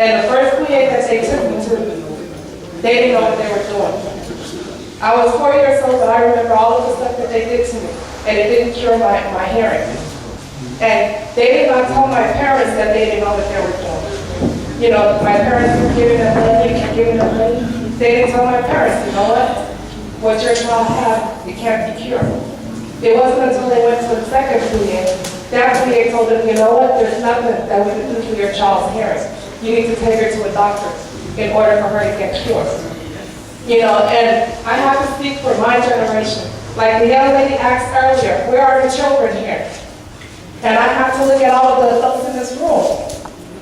And the first Buyei that they took me to, they didn't know what they were doing. I was 4 years old, but I remember all of the stuff that they did to me, and it didn't cure my hearing. And they did not tell my parents that they didn't know what they were doing. You know, my parents were giving them money, They didn't tell my parents, you know what your child has, it can't be cured. It wasn't until they went to the second Buyei, that Buyei told them, you know what, there's nothing that we can do for your child's hearing. You need to take her to a doctor in order for her to get cured. You know, and I have to speak for my generation. Like the young lady asked earlier, where are the children here? And I have to look at all of the adults in this room.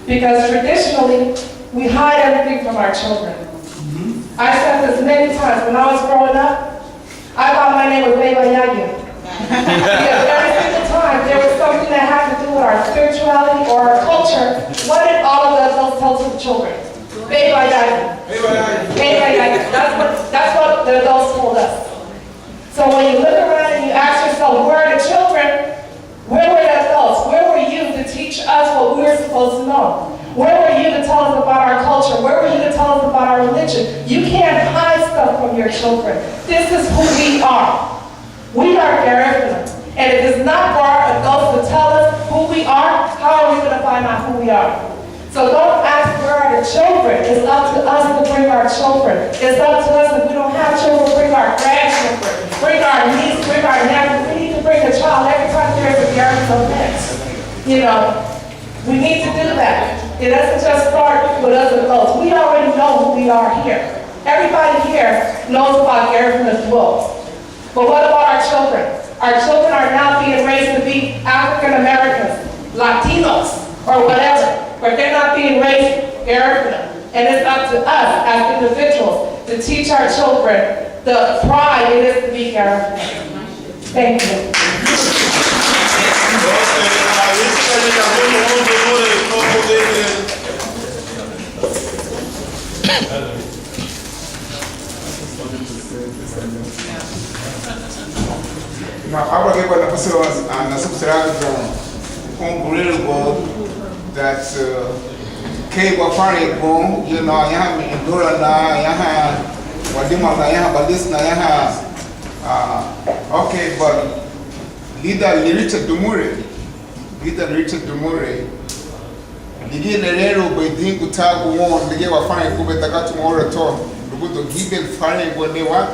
Because traditionally, we hide everything from our children. I said this many times. When I was growing up, I thought my name was Buyei. Because every single time there was something that had to do with our spirituality or our culture, what did all of the adults tell to the children? Buyei. That's what the adults told us. So when you look around and you ask yourself, where are the children? Where were the adults? Where were you to teach us what we were supposed to know? Where were you to tell us about our culture? Where were you to tell us about our religion? You can't hide stuff from your children. This is who we are. We are Garifuna. And if it's not for our adults to tell us who we are, how are we going to find out who we are? So don't ask where are the children. It's up to us to bring our children. It's up to us if we don't have children, bring our grandchildren, bring our nieces, bring our nephews. We need to bring a child every time there's a Garifuna event. You know, we need to do that. It doesn't just start with us adults. We already know who we are here. Everybody here knows about Garifuna's wolves. But what about our children? Our children are now being raised to be African Americans, Latinos, or whatever. But they're not being raised Garifuna. And it's up to us as individuals to teach our children the pride it is to be Garifuna. Thank you. Now, I will give an episode and a subscribe from Trilingual that came up on it, you know, I have Honduras, I have Wadima, I have Ellis, I have okay, but leader Richard Dumure, Ligi Nerero, Bedin Gutago, the gave a fine Kubeta tomorrow talk, the good to give it fine when they want.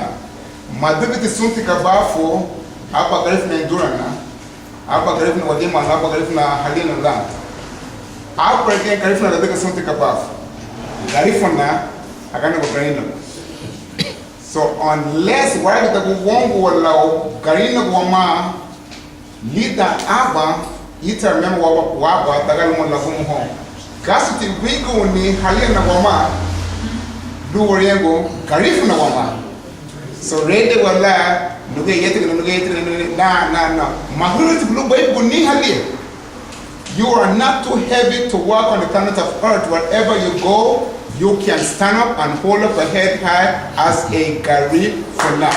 My deputy Suntika Bafo. Apa Garifuna Endurana, apa Garifuna Wadima, apa Garifuna Halina Land. Apa again Garifuna the biggest something above. Garifuna, I can't go Garino. So unless why the one will allow Garino Wama, Lida Aba, Ita remember Waba, Tagalum Lagun home. Gasiti Wigo ni Halina Wama, Luoriego, Garifuna Wama. So Rede Wala. Nah. You are not too heavy to walk on the planet of earth. Wherever you go, you can stand up and hold up a head high as a Garifuna.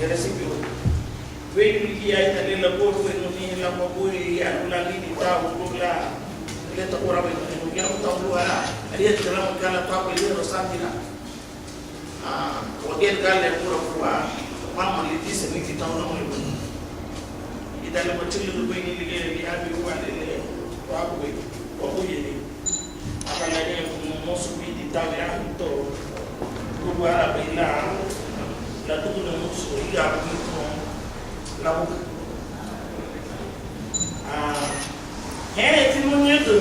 recipiu. Veio que aí tá lendo por no lá uma boa e a lá ali tá o lá ele tá por aí no que não tá o lá ali tá lá que ela tá com ele no sabe lá o que ele quer é por a mama lhe disse me que tá não é e daí eu tive do bem ele abre o ali o apoio ele agora ele não subir de tá virando todo o árabe lá tudo no nosso e la boca. Ti non niente.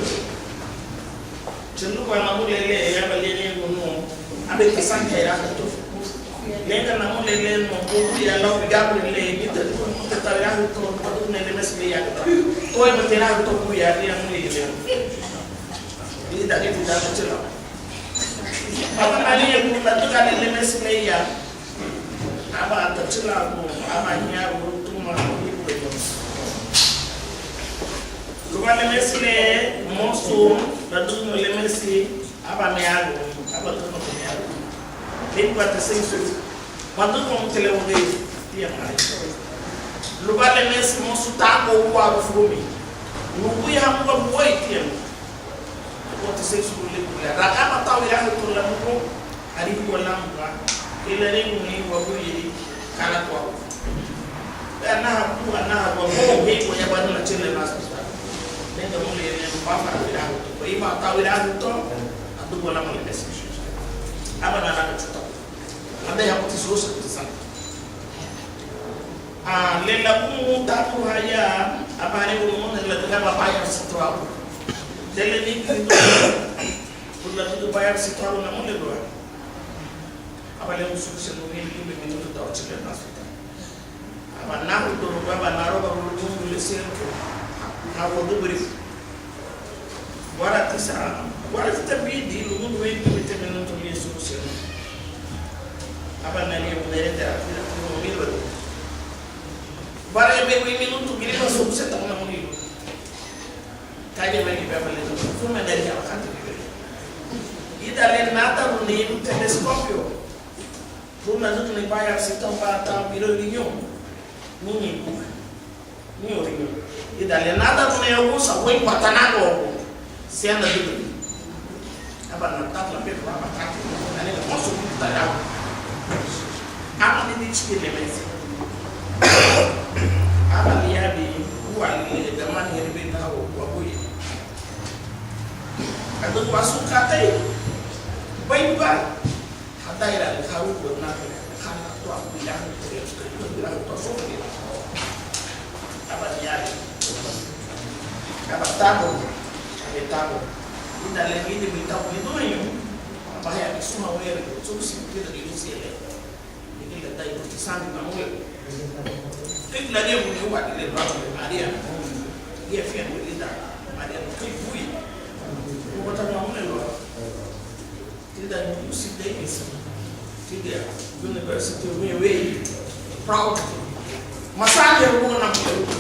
Chendu kwa na mulele ya balele no abe kasanga ya to. Lenga na mulele no ko ya la gabriel le ni ta ta ya to to ne le mesle ya to. To e metera to ku ya ya mulele. Ni da ke ta ta chela. Apa ali ya ku ta ka le mesle ya. Aba ta chela ko aba nya ko Lugar lemesle moço da tudo lemesle abameado abatuno meado tem 400 quando como televisão tinha mais lugar lemesle moço tá com o ar fome no buia hamga boi tinha 400 lugar da cama tá olhando por lá no ali por lá ele nem o buia cara tua ana kwa hii kwa yabadu na chile na sasa ndio mule ni mpaka bila kwa hiyo atawira mto adugo na mule pesa aba na kuchuta ndio hapo tisosa sana lela kumu tatu haya abane kumu na lela baya sitwa dele ni kula tudo baya sitwa na mule bwa abale usukusha nini kimbe mtu tawachile na sasa abanaho do baba naroba rungu lesenko hapo dubri wala titabidi lungu wetu mtemeno to Yesu kusema abana ni umeleta bila kumwamini bara yebe minuto milipo subse tamna munilo kaje wengi baba leto fuma ndani ya wakati ida le nata runi telescopio fuma zote ni baya sitomba ta bilo linyo nini rinyo ida le nata tunayogusa wewe patanago sianda dudu hapa nataka pia kwa matatu na nile mosu kutayao hapa ni chile mezi hapa ni yabi kwa ile jamani ile nao kwa Buyei ando kwa sukate baiba hata ila kau kwa na kana kwa bilang bila kwa sofi hapa ni yabi hapa tabo etabo ida lengine mitabo nidoyo abaya kisuma wewe tusi kile dilusele nikile dai kusani na mwe kila leo ni wa ile baba Maria yeye fia ndio Maria kuibui kupata maana leo tida usi Davis tida university wewe proud masanje ruona mwe